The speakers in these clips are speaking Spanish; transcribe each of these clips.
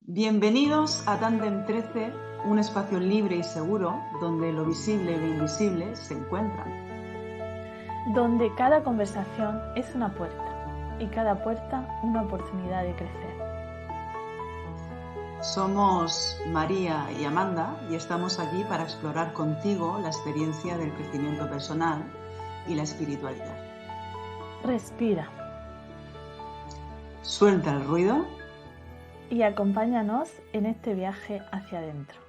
Bienvenidos a Tandem 13, un espacio libre y seguro donde lo visible y lo invisible se encuentran. Donde cada conversación es una puerta y cada puerta una oportunidad de crecer. Somos María y Amanda y estamos aquí para explorar contigo la experiencia del crecimiento personal y la espiritualidad. Respira Suelta el ruido y acompáñanos en este viaje hacia adentro.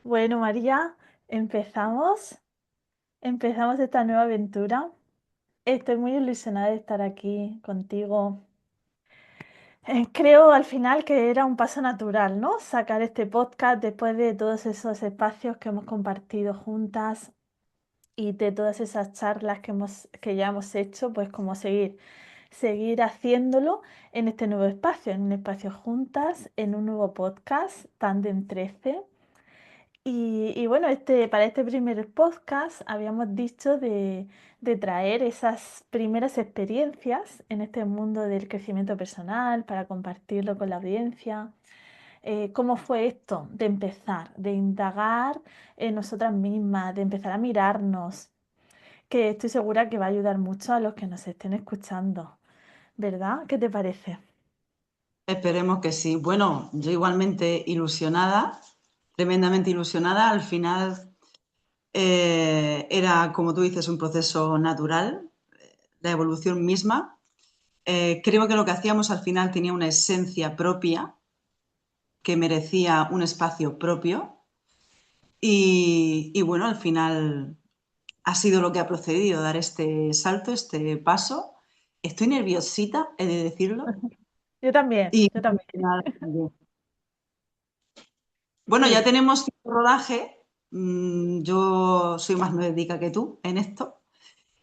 Bueno, María, empezamos esta nueva aventura. Estoy muy ilusionada de estar aquí contigo. Creo al final que era un paso natural, ¿no? Sacar este podcast después de todos esos espacios que hemos compartido juntas y de todas esas charlas que ya hemos hecho, pues como seguir haciéndolo en este nuevo espacio, en un espacio juntas, en un nuevo podcast, Tandem 13. Y bueno, para este primer podcast habíamos dicho de traer esas primeras experiencias en este mundo del crecimiento personal para compartirlo con la audiencia. ¿Cómo fue esto de empezar, de indagar en nosotras mismas, de empezar a mirarnos? Que estoy segura que va a ayudar mucho a los que nos estén escuchando, ¿verdad? ¿Qué te parece? Esperemos que sí. Bueno, yo igualmente ilusionada, tremendamente ilusionada. Al final era, como tú dices, un proceso natural, la evolución misma. Creo que lo que hacíamos al final tenía una esencia propia que merecía un espacio propio y bueno, al final ha sido lo que ha procedido, dar este salto, este paso. Estoy nerviosita, he de decirlo. Yo también, Y yo también. nada, también. Bueno, ya Sí, tenemos cierto rodaje. Yo soy más médica que tú en esto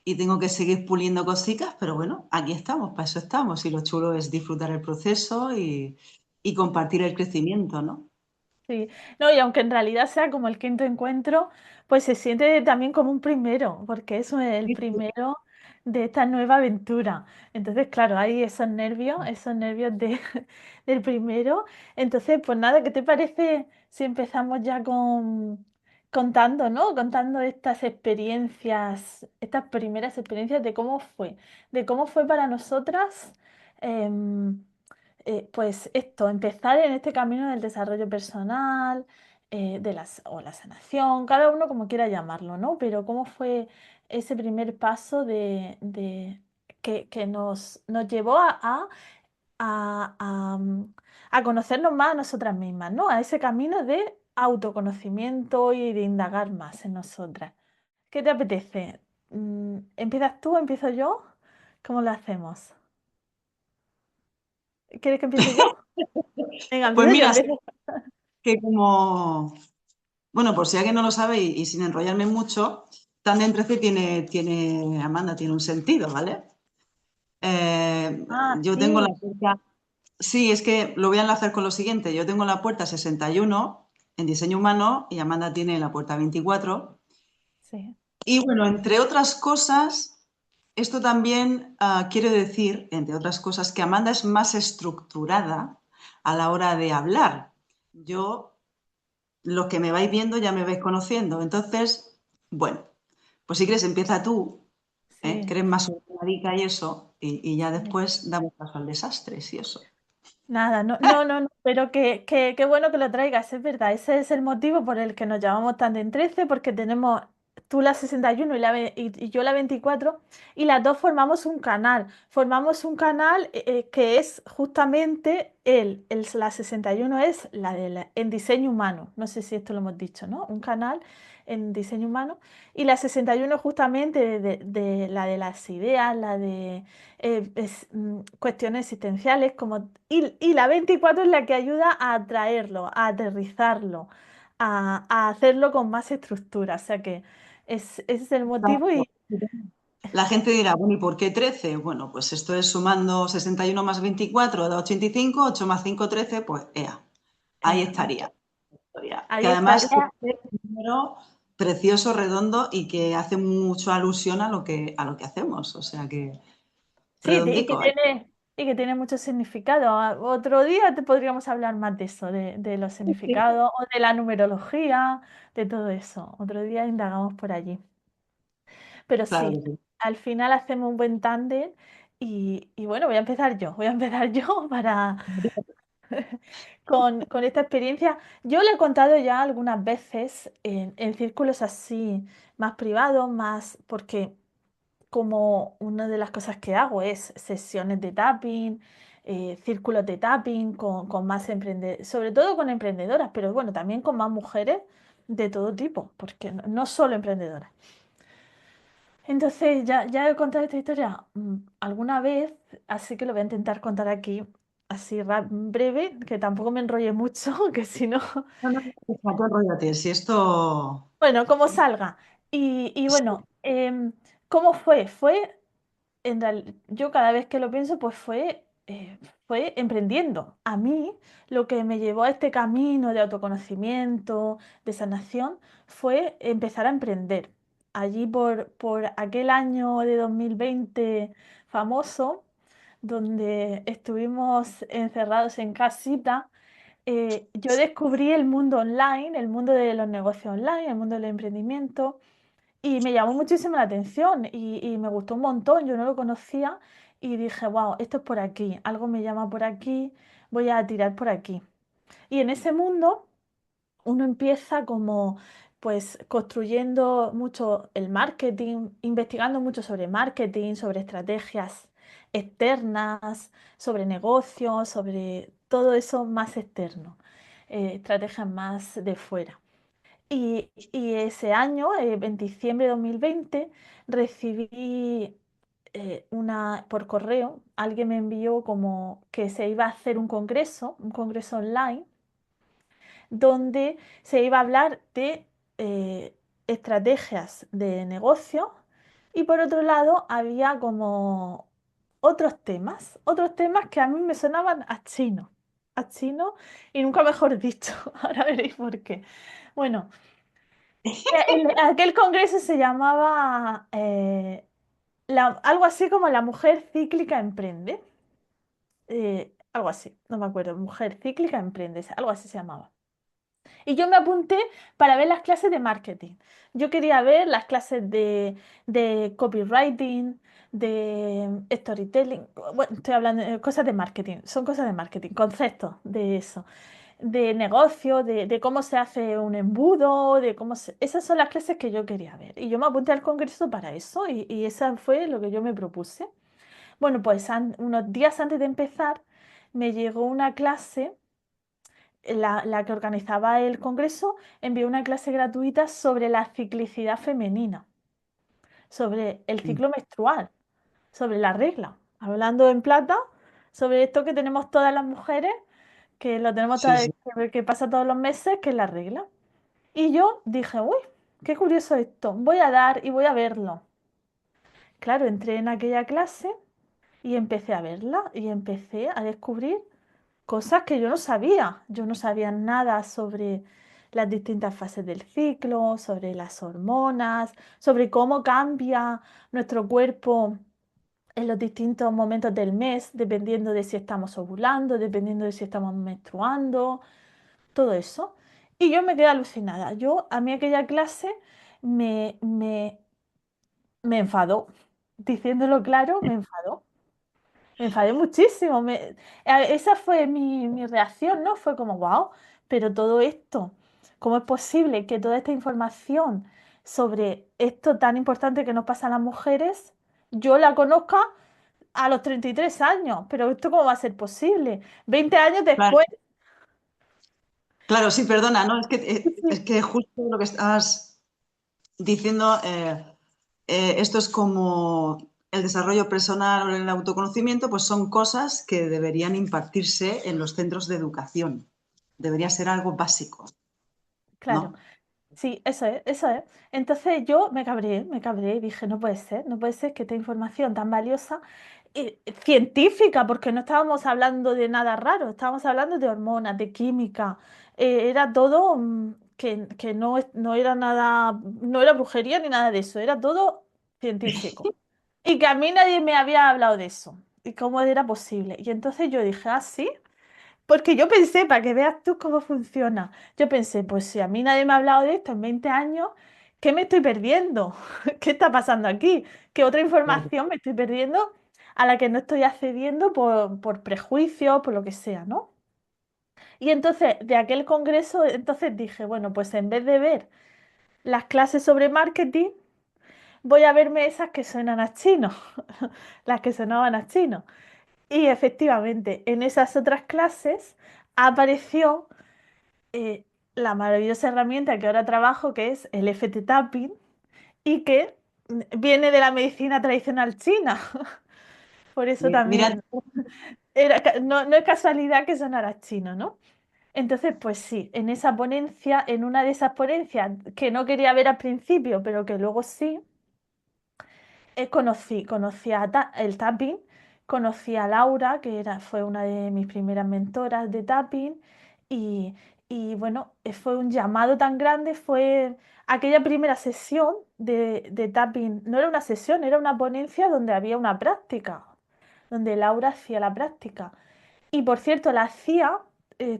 y tengo que seguir puliendo cositas, pero bueno, aquí estamos, para eso estamos. Y lo chulo es disfrutar el proceso y compartir el crecimiento, ¿no? sí. No, y aunque en realidad sea como el quinto encuentro, pues se siente también como un primero, porque es el primero de esta nueva aventura. Entonces, claro, hay esos nervios del primero. Entonces, pues nada, ¿qué te parece si empezamos ya contando, ¿no? Contando estas experiencias, estas primeras experiencias de cómo fue para nosotras. em, pues esto, empezar en este camino del desarrollo personal, o la sanación, cada uno como quiera llamarlo, ¿no? Pero cómo fue ese primer paso que nos llevó a conocernos más a nosotras mismas, ¿no? A ese camino de autoconocimiento y de indagar más en nosotras. ¿Qué te apetece? ¿Empiezas tú? ¿Empiezo yo? ¿Cómo lo hacemos? ¿Quieres que empiece yo? Venga, Pues empiezo yo, mira, sí empiezo. que como, bueno, por si alguien no lo sabe y sin enrollarme mucho, Tandem 13 Amanda, tiene un sentido, ¿vale? Ah, Yo tengo la sí, puerta, sí, es que lo voy a enlazar con lo siguiente, yo tengo la puerta 61 en diseño humano y Amanda tiene la puerta 24. sí. Y bueno, entre otras cosas, esto también quiere decir, entre otras cosas, que Amanda es más estructurada a la hora de hablar. Yo, los que me vais viendo ya me vais conociendo. Entonces, bueno, pues si quieres empieza tú, que Sí, eres más ordenadica y eso, y ya sí. después damos paso al desastre, y eso. Nada, no, pero qué bueno que lo traigas, es verdad. Ese es el motivo por el que nos llamamos Tandem 13, porque tenemos tú la 61 y yo la 24, y las dos formamos un canal. Formamos un canal que es justamente la 61 es en diseño humano. No sé si esto lo hemos dicho, ¿no? Un canal en diseño humano. Y la 61 justamente de la de las ideas, la de cuestiones existenciales, y la 24 es la que ayuda a atraerlo, a aterrizarlo, a hacerlo con más estructura. O sea que ese es el motivo y La gente dirá, bueno, ¿y por qué 13? Bueno, pues esto es sumando 61 más 24 da 85, 8 más 5, 13, pues ea, ahí eh, estaría. Que ahí además estaría. es un número precioso, redondo y que hace mucho alusión a lo que hacemos. O sea que Sí, y que redondico, ¿eh? y que tiene mucho significado. Otro día te podríamos hablar más de eso, de los Sí, significados o de la numerología, de todo eso. Otro día indagamos por allí. Pero claro sí, que sí. al final hacemos un buen tándem y bueno, voy a empezar yo para con esta experiencia. Yo le he contado ya algunas veces en círculos así más privados, más porque como una de las cosas que hago es sesiones de tapping, círculos de tapping con más emprendedores, sobre todo con emprendedoras, pero bueno, también con más mujeres de todo tipo, porque no solo emprendedoras. Entonces, ya he contado esta historia alguna vez, así que lo voy a intentar contar aquí, así breve, que tampoco me enrolle mucho, que si no, No, no, no, tú enróllate, si esto... bueno, como salga. Y bueno, ¿cómo fue? Yo cada vez que lo pienso, pues fue emprendiendo. A mí lo que me llevó a este camino de autoconocimiento, de sanación, fue empezar a emprender. Allí por aquel año de 2020 famoso, donde estuvimos encerrados en casita, yo descubrí el mundo online, el mundo de los negocios online, el mundo del emprendimiento. Y me llamó muchísimo la atención y me gustó un montón, yo no lo conocía y dije, wow, esto es por aquí, algo me llama por aquí, voy a tirar por aquí. Y en ese mundo uno empieza como pues construyendo mucho el marketing, investigando mucho sobre marketing, sobre estrategias externas, sobre negocios, sobre todo eso más externo, estrategias más de fuera. Y ese año, en diciembre de 2020, recibí por correo, alguien me envió como que se iba a hacer un congreso online, donde se iba a hablar de estrategias de negocio y por otro lado había como otros temas que a mí me sonaban a chino y nunca mejor dicho, ahora veréis por qué. Bueno. Aquel congreso se llamaba algo así como La mujer cíclica emprende. Algo así, no me acuerdo. Mujer cíclica emprende, algo así se llamaba. Y yo me apunté para ver las clases de marketing. Yo quería ver las clases de copywriting, de storytelling. Bueno, estoy hablando de cosas de marketing. Son cosas de marketing, conceptos de eso de negocio, de cómo se hace un embudo, Esas son las clases que yo quería ver. Y yo me apunté al congreso para eso y esa fue lo que yo me propuse. Bueno, pues unos días antes de empezar me llegó una clase, la que organizaba el congreso envió una clase gratuita sobre la ciclicidad femenina, sobre el ciclo menstrual, sobre la regla, hablando en plata, sobre esto que tenemos todas las mujeres que lo tenemos Sí, sí. que pasa todos los meses, que es la regla. Y yo dije, uy, qué curioso esto, voy a dar y voy a verlo. Claro, entré en aquella clase y empecé a verla y empecé a descubrir cosas que yo no sabía. Yo no sabía nada sobre las distintas fases del ciclo, sobre las hormonas, sobre cómo cambia nuestro cuerpo en los distintos momentos del mes, dependiendo de si estamos ovulando, dependiendo de si estamos menstruando, todo eso. Y yo me quedé alucinada. A mí aquella clase me, me, me enfadó. Diciéndolo claro, me enfadó. Me enfadé muchísimo. Esa fue mi reacción, ¿no? Fue como, wow, pero todo esto, ¿cómo es posible que toda esta información sobre esto tan importante que nos pasa a las mujeres, yo la conozca a los 33 años? Pero esto cómo va a ser posible. 20 años Claro, después. claro, sí, perdona, ¿no? Sí, Es sí, que justo lo que estabas diciendo, esto es como el desarrollo personal o el autoconocimiento, pues son cosas que deberían impartirse en los centros de educación. Debería ser algo básico, claro. ¿no? Sí, eso es, eso es. Entonces yo me cabré y dije, no puede ser que esta información tan valiosa, científica, porque no estábamos hablando de nada raro, estábamos hablando de hormonas, de química, era todo que no era nada, no era brujería ni nada de eso, era todo científico. Y que a mí nadie me había hablado de eso. y cómo era posible. Y entonces yo dije, ah, sí. Porque yo pensé, para que veas tú cómo funciona, yo pensé, pues si a mí nadie me ha hablado de esto en 20 años, ¿qué me estoy perdiendo? ¿Qué está pasando aquí? ¿Qué otra información me estoy perdiendo a la que no estoy accediendo por prejuicios, por lo que sea, ¿no? Y entonces, de aquel congreso, entonces dije, bueno, pues en vez de ver las clases sobre marketing, voy a verme esas que suenan a chino, las que sonaban a chino. Y efectivamente, en esas otras clases apareció eh, la maravillosa herramienta que ahora trabajo, que es el FT Tapping, y que viene de la medicina tradicional china. Por eso Mira, también no, no es casualidad que sonara chino, ¿no? Entonces, pues sí, en esa ponencia, en una de esas ponencias que no quería ver al principio, pero que luego sí, conocí el tapping, conocí a Laura, que fue una de mis primeras mentoras de tapping, y, y bueno, fue un llamado tan grande, fue aquella primera sesión de tapping, no era una sesión, era una ponencia donde había una práctica, donde Laura hacía la práctica. Y por cierto, la hacía,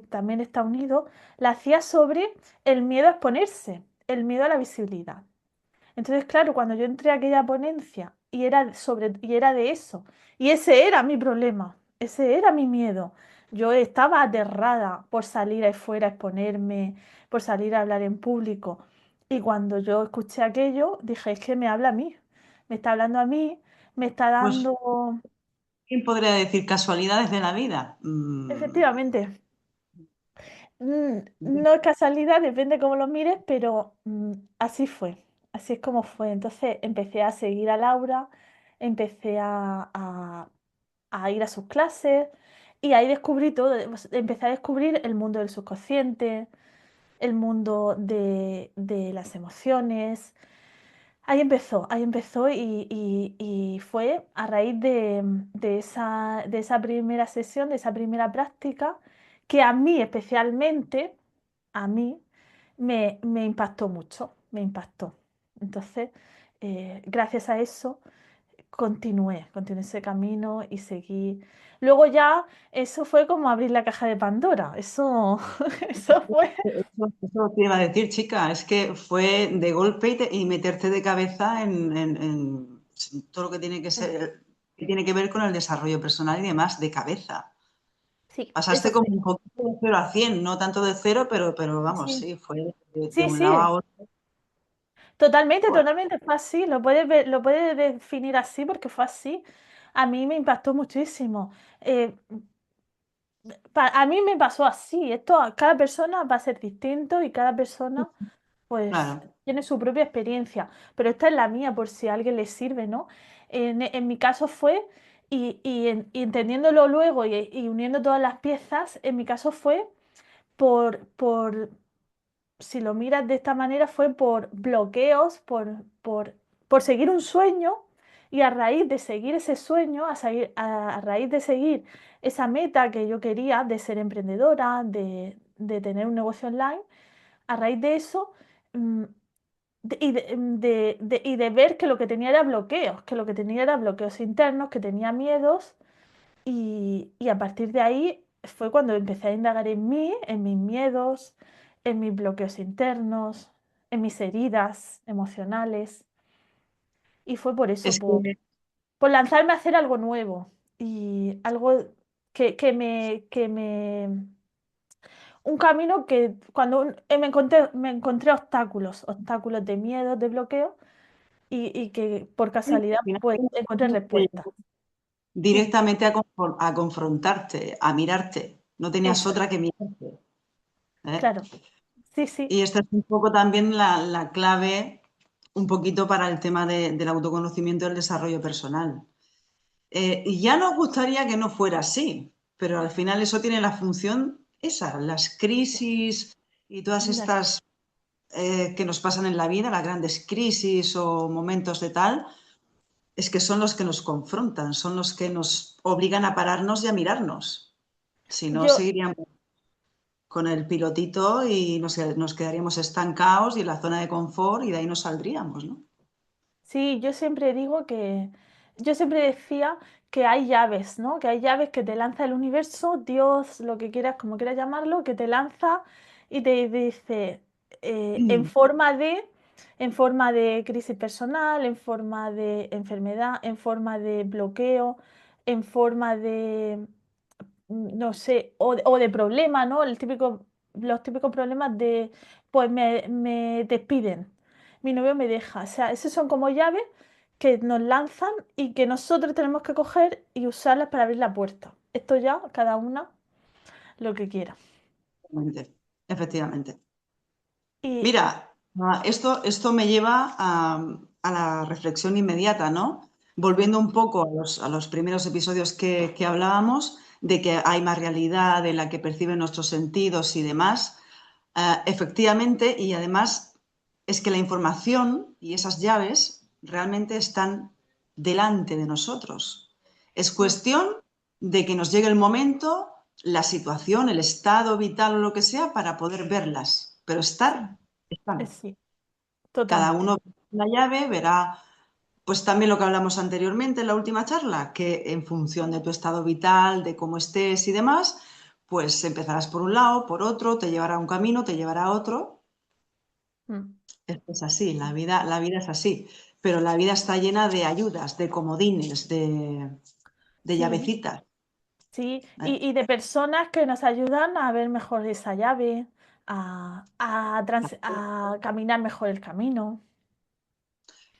también está unido, la hacía sobre el miedo a exponerse, el miedo a la visibilidad. Entonces, claro, cuando yo entré a aquella ponencia y era de eso, y ese era mi problema, ese era mi miedo. Yo estaba aterrada por salir ahí fuera a exponerme, por salir a hablar en público. Y cuando yo escuché aquello, dije, es que me habla a mí, me está hablando a mí, me está pues, dando, ¿quién podría decir casualidades de la vida? efectivamente. No es casualidad, depende cómo lo mires, pero así fue, así es como fue. Entonces empecé a seguir a Laura, empecé a ir a sus clases y ahí descubrí todo, pues, empecé a descubrir el mundo del subconsciente, el mundo de las emociones. Ahí empezó y fue a raíz de esa primera sesión, de esa primera práctica, que a mí especialmente, a mí, me impactó mucho, me impactó. Entonces, gracias a eso, continué ese camino y seguí. Luego ya, eso fue como abrir la caja de Pandora, eso, eso fue, Eso te iba a decir, chica, es que fue de golpe y meterte de cabeza en todo lo que tiene que ser, que tiene que ver con el desarrollo personal y demás, de cabeza. sí, eso Pasaste como fue, un poquito de 0 a 100, no tanto de cero, pero vamos, sí, sí, fue de sí, un lado sí. a otro. Totalmente, Joder, totalmente, fue así, lo puedes ver, lo puedes definir así porque fue así. A mí me impactó muchísimo. Eh, a mí me pasó así, esto a cada persona va a ser distinto y cada persona pues claro. tiene su propia experiencia, pero esta es la mía por si a alguien le sirve, ¿no? En mi caso fue, y entendiéndolo luego y uniendo todas las piezas, en mi caso fue por si lo miras de esta manera, fue por bloqueos, por seguir un sueño y a raíz de seguir ese sueño, a raíz de seguir esa meta que yo quería de ser emprendedora, de tener un negocio online, a raíz de eso mm, y de ver que lo que tenía era bloqueos, que lo que tenía era bloqueos internos, que tenía miedos y a partir de ahí fue cuando empecé a indagar en mí, en mis miedos, en mis bloqueos internos, en mis heridas emocionales. Y fue por eso, Es que por lanzarme a hacer algo nuevo y algo que me. Un camino que cuando me encontré obstáculos, obstáculos de miedo, de bloqueo, y que por casualidad pues encontré respuestas. Sí, directamente a confrontarte, a mirarte. No tenías eso es, otra que mirarte. ¿Eh? claro. Sí, sí. Y esta es un poco también la clave, un poquito para el tema del autoconocimiento y el desarrollo personal. Y ya nos gustaría que no fuera así, pero al final eso tiene la función esa, las crisis y todas Mira, estas que nos pasan en la vida, las grandes crisis o momentos de tal, es que son los que nos confrontan, son los que nos obligan a pararnos y a mirarnos. Si no, yo, seguiríamos con el pilotito y nos quedaríamos estancados y en la zona de confort y de ahí no saldríamos, ¿no? sí, yo siempre decía que hay llaves, ¿no? Que hay llaves que te lanza el universo, Dios, lo que quieras, como quieras llamarlo, que te lanza y te dice en forma de crisis personal, en forma de enfermedad, en forma de bloqueo, en forma de, no sé, o de problema, ¿no? Los típicos problemas de, pues me despiden, mi novio me deja. O sea, esos son como llaves que nos lanzan y que nosotros tenemos que coger y usarlas para abrir la puerta. Esto ya, cada una lo que quiera. Efectivamente. Efectivamente. Y Mira, esto me lleva a la reflexión inmediata, ¿no? sí, Volviendo un poco a los primeros episodios que hablábamos, de que hay más realidad de la que perciben nuestros sentidos y demás. Efectivamente, y además es que la información y esas llaves realmente están delante de nosotros. Es mm, cuestión de que nos llegue el momento, la situación, el estado vital o lo que sea para poder verlas, pero sí, estar, están. sí, Cada totalmente. uno ve la llave verá, pues también lo que hablamos anteriormente en la última charla, que en función de tu estado vital, de cómo estés y demás, pues empezarás por un lado, por otro, te llevará a un camino, te llevará a otro. Mm, Es así, sí, la vida es así, pero la vida está llena de ayudas, de comodines, de sí, llavecitas. sí. ¿Eh? Y de personas que nos ayudan a ver mejor esa llave, a caminar mejor el camino.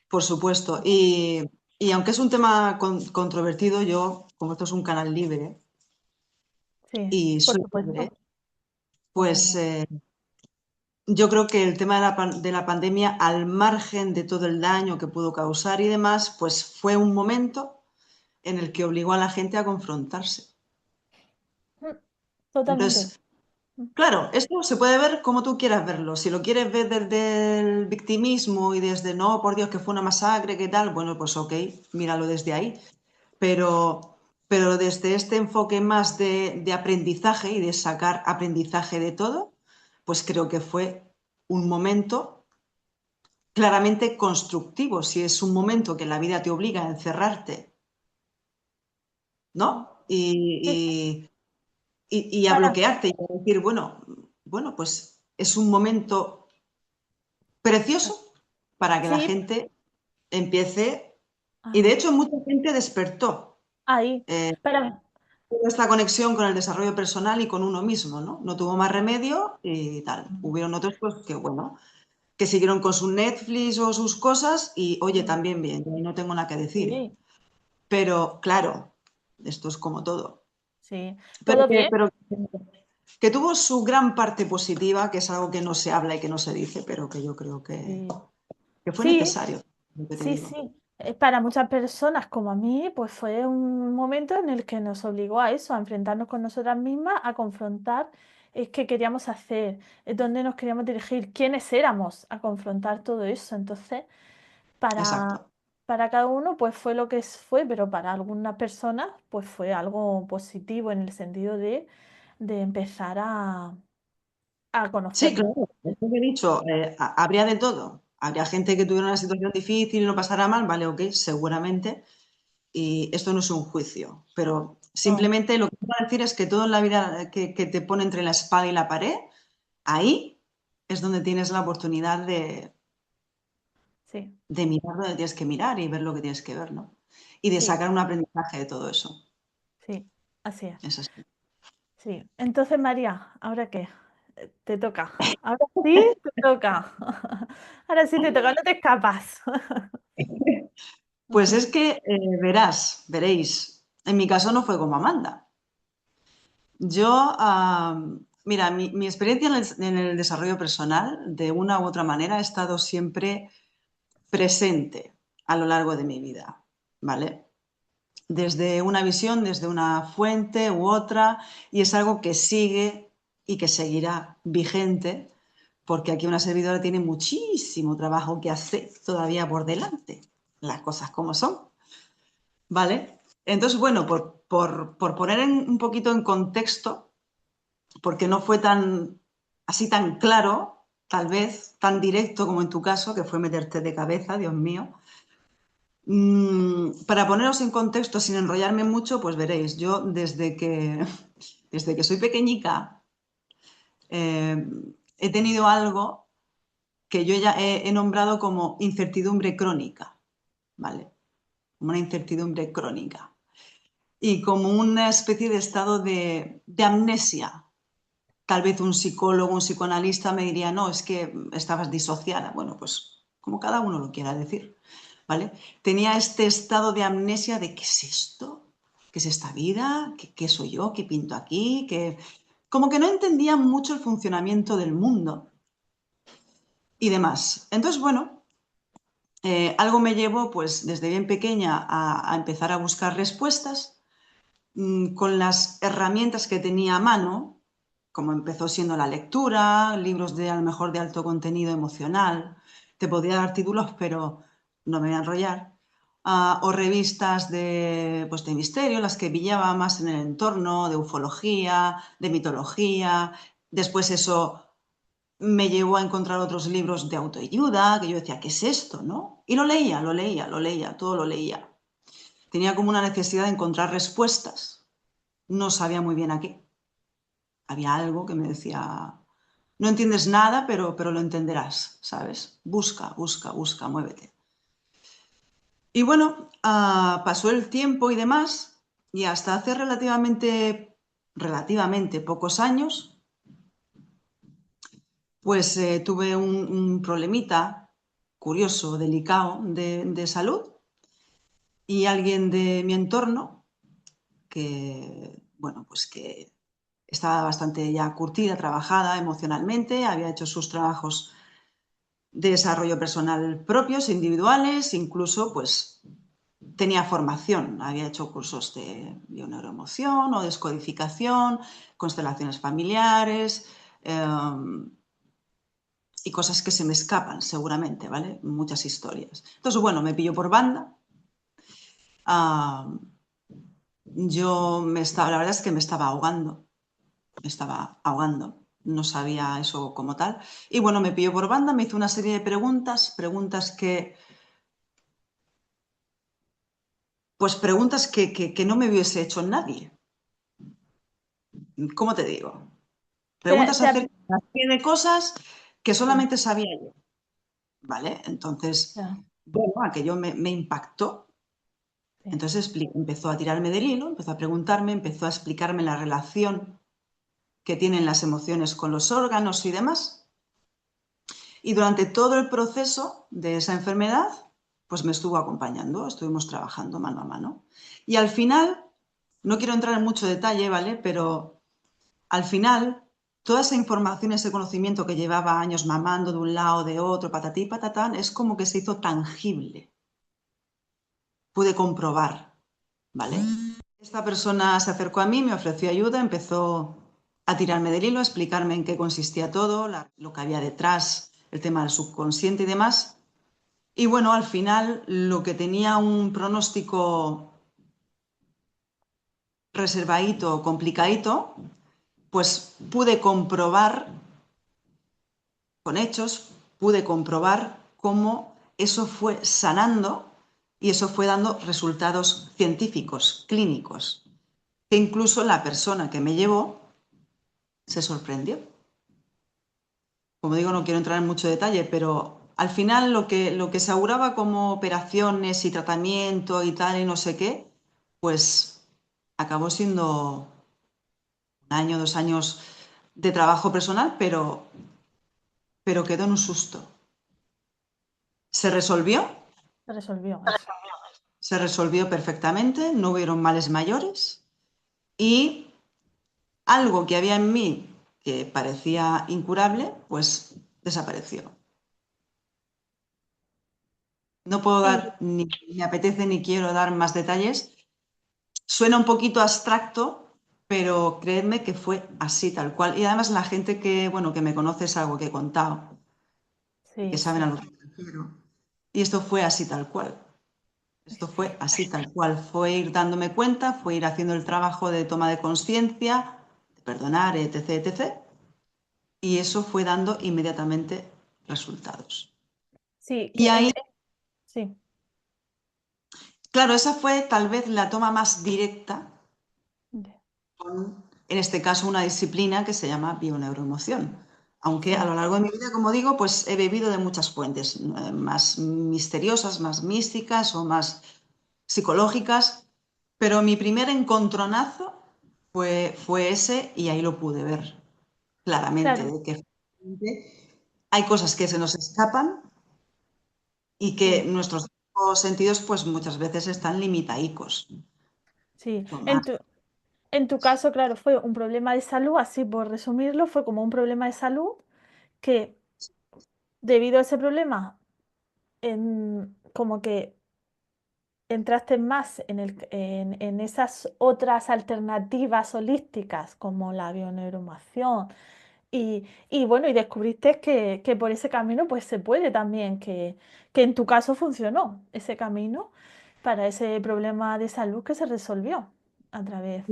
Por supuesto. Y aunque es un tema controvertido, yo, como esto es un canal libre Sí, y por soy libre, supuesto. Pues muy pues bien. yo creo que el tema de de la pandemia, al margen de todo el daño que pudo causar y demás, pues fue un momento en el que obligó a la gente a confrontarse. Mm, totalmente. Entonces, Mm, claro, esto se puede ver como tú quieras verlo. Si lo quieres ver desde el victimismo y desde, no, por Dios, que fue una masacre, ¿qué tal? Bueno, pues ok, míralo desde ahí. Pero desde este enfoque más de aprendizaje y de sacar aprendizaje de todo, pues creo que fue un momento claramente constructivo. Si es un momento que la vida te obliga a encerrarte, mm. ¿no? Sí, sí. Y a Para, bloquearte y a decir, bueno, pues es un momento precioso para que la sí, gente empiece, y de ah, hecho mucha gente despertó ahí. Para, esta conexión con el desarrollo personal y con uno mismo, ¿no? No tuvo más remedio y tal. mm, Hubieron otros pues que, bueno, que siguieron con su Netflix o sus cosas y, oye, mm, también bien, y no tengo nada que decir. sí, Pero, claro, esto es como todo. sí. Pero ¿Todo que, bien? pero que tuvo su gran parte positiva, que es algo que no se habla y que no se dice, pero que yo creo Sí. que fue Sí, necesario, lo que te sí, digo. sí. Para muchas personas como a mí, pues fue un momento en el que nos obligó a eso, a enfrentarnos con nosotras mismas, a confrontar qué queríamos hacer, dónde nos queríamos dirigir, quiénes éramos, a confrontar todo eso. Entonces, Exacto. para, para cada uno, pues fue lo que fue, pero para algunas personas, pues fue algo positivo en el sentido de empezar a Sí, conocernos. claro, es lo que he dicho, habría de todo. Habría gente que tuviera una situación difícil y no pasara mal, vale, ok, seguramente. Y esto no es un juicio, pero No, simplemente lo que quiero decir es que todo en la vida que te pone entre la espada y la pared, ahí es donde tienes la oportunidad sí, de mirar donde tienes que mirar y ver lo que tienes que ver, ¿no? Y de sí, sacar un aprendizaje de todo eso. sí, así es. Es así. Sí, entonces María, ¿ahora qué? Te toca. Ahora sí, te toca. Ahora sí te toca, no te escapas. Pues es que veréis, en mi caso no fue como Amanda. Yo, mira, mi experiencia en el desarrollo personal, de una u otra manera, ha estado siempre presente a lo largo de mi vida, ¿vale? Desde una visión, desde una fuente u otra, y es algo que sigue y que seguirá vigente, porque aquí una servidora tiene muchísimo trabajo que hacer todavía por delante, las cosas como son, ¿vale? Entonces, bueno, por poner un poquito en contexto, porque no fue tan así tan claro, tal vez tan directo como en tu caso, que fue meterte de cabeza, Dios mío. Para poneros en contexto, sin enrollarme mucho, pues veréis, yo desde que soy pequeñica eh, he tenido algo que yo ya he nombrado como incertidumbre crónica, ¿vale? Como una incertidumbre crónica y como una especie de estado de amnesia. Tal vez un psicólogo, un psicoanalista me diría, no, es que estabas disociada. Bueno, pues como cada uno lo quiera decir, ¿vale? Tenía este estado de amnesia de ¿qué es esto? ¿Qué es esta vida? ¿Qué soy yo? ¿Qué pinto aquí? Como que no entendía mucho el funcionamiento del mundo y demás. Entonces, bueno, algo me llevó pues desde bien pequeña a empezar a buscar respuestas con las herramientas que tenía a mano, como empezó siendo la lectura, libros de a lo mejor de alto contenido emocional, te podría dar títulos, pero no me voy a enrollar, o revistas pues, de misterio, las que pillaba más en el entorno, de ufología, de mitología. Después eso me llevó a encontrar otros libros de autoayuda, que yo decía, ¿qué es esto? ¿No? Y lo leía, lo leía, lo leía, todo lo leía. Tenía como una necesidad de encontrar respuestas. No sabía muy bien a qué. Había algo que me decía, no entiendes nada, pero lo entenderás, ¿sabes? Busca, busca, busca, muévete. Y bueno, pasó el tiempo y demás, y hasta hace relativamente pocos años, pues tuve un problemita curioso, delicado de salud, y alguien de mi entorno que, bueno, pues que estaba bastante ya curtida, trabajada emocionalmente, había hecho sus trabajos de desarrollo personal propios, individuales, incluso pues tenía formación, había hecho cursos de bioneuroemoción o descodificación, constelaciones familiares y cosas que se me escapan seguramente, ¿vale? Muchas historias. Entonces, bueno, me pilló por banda. Uh, la verdad es que me estaba ahogando, no sabía eso como tal. Y bueno, me pilló por banda, me hizo una serie de preguntas que no me hubiese hecho nadie. ¿Cómo te digo? Te, Preguntas te ap- acerca de una serie de cosas que sí, solamente sabía yo, ¿vale? Entonces, ya, bueno, aquello me impactó. sí. Entonces empezó a tirarme del hilo, empezó a preguntarme, empezó a explicarme la relación que tienen las emociones con los órganos y demás. Y durante todo el proceso de esa enfermedad, pues me estuvo acompañando, estuvimos trabajando mano a mano. Y al final, no quiero entrar en mucho detalle, ¿vale? Pero al final, toda esa información, ese conocimiento que llevaba años mamando de un lado, de otro, patatí, patatán, es como que se hizo tangible. Pude comprobar, ¿vale? Esta persona se acercó a mí, me ofreció ayuda, empezó a tirarme del hilo, a explicarme en qué consistía todo, lo que había detrás, el tema del subconsciente y demás. Y bueno, al final lo que tenía un pronóstico reservadito, complicadito, pues pude comprobar con hechos, pude comprobar cómo eso fue sanando y eso fue dando resultados científicos, clínicos, que incluso la persona que me llevó se sorprendió. Como digo, no quiero entrar en mucho detalle, pero al final lo que se auguraba como operaciones y tratamiento y tal y no sé qué, pues acabó siendo un año, 2 años de trabajo personal, pero quedó en un susto. Se resolvió, Se resolvió eso. se resolvió perfectamente, no hubieron males mayores y algo que había en mí que parecía incurable, pues desapareció. No puedo Sí, dar, ni me apetece ni quiero dar más detalles. Suena un poquito abstracto, pero creedme que fue así tal cual. Y además la gente que, bueno, que me conoce es algo que he contado y que sí, saben a sí. lo que me refiero. Y esto fue así tal cual. Esto fue así tal cual. Fue ir dándome cuenta, fue ir haciendo el trabajo de toma de conciencia, de perdonar, etc., etc. Y eso fue dando inmediatamente resultados. Sí, Y ahí, sí. claro, esa fue tal vez la toma más directa Ya. con, en este caso, una disciplina que se llama bioneuroemoción. Aunque a Sí, lo largo de mi vida, como digo, pues he bebido de muchas fuentes, más misteriosas, más místicas o más psicológicas, pero mi primer encontronazo fue ese y ahí lo pude ver claramente, claro, de que efectivamente hay cosas que se nos escapan y que sí, nuestros sentidos pues muchas veces están limitaicos. sí. Son más. En tu caso, claro, fue un problema de salud, así por resumirlo, fue como un problema de salud que debido a ese problema, como que entraste más en esas otras alternativas holísticas como la bioneuromación y bueno, y descubriste que por ese camino pues se puede también, que en tu caso funcionó ese camino para ese problema de salud que se resolvió a través.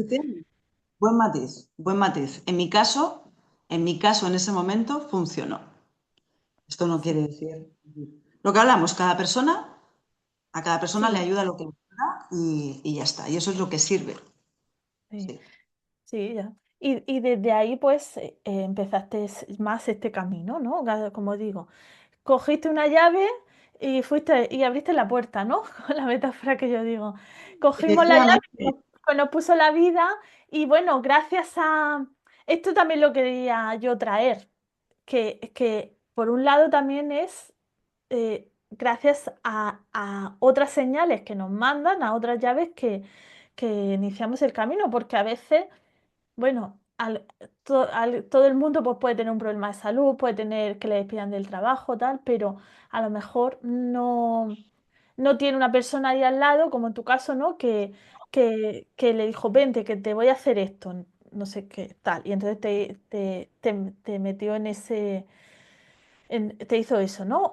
Buen matiz, buen matiz. En mi caso, en ese momento funcionó. Esto no Sí, quiere decir lo que hablamos, a cada persona le sí, ayuda lo que le ayuda y ya está. Y eso es lo que sirve. sí. Sí. Sí, ya. Y desde ahí, pues, empezaste más este camino, ¿no? Como digo, cogiste una llave y fuiste y abriste la puerta, ¿no? Con la metáfora que yo digo. Cogimos la llave Efectivamente, que nos puso la vida y bueno, gracias a... Esto también lo quería yo traer, que por un lado también es gracias a otras señales que nos mandan, a otras llaves que iniciamos el camino, porque a veces bueno, todo el mundo pues, puede tener un problema de salud, puede tener que le despidan del trabajo, tal, pero a lo mejor no tiene una persona ahí al lado, como en tu caso, ¿no? Que le dijo, vente, que te voy a hacer esto, no sé qué, tal. Y entonces te metió en ese, te hizo eso, ¿no?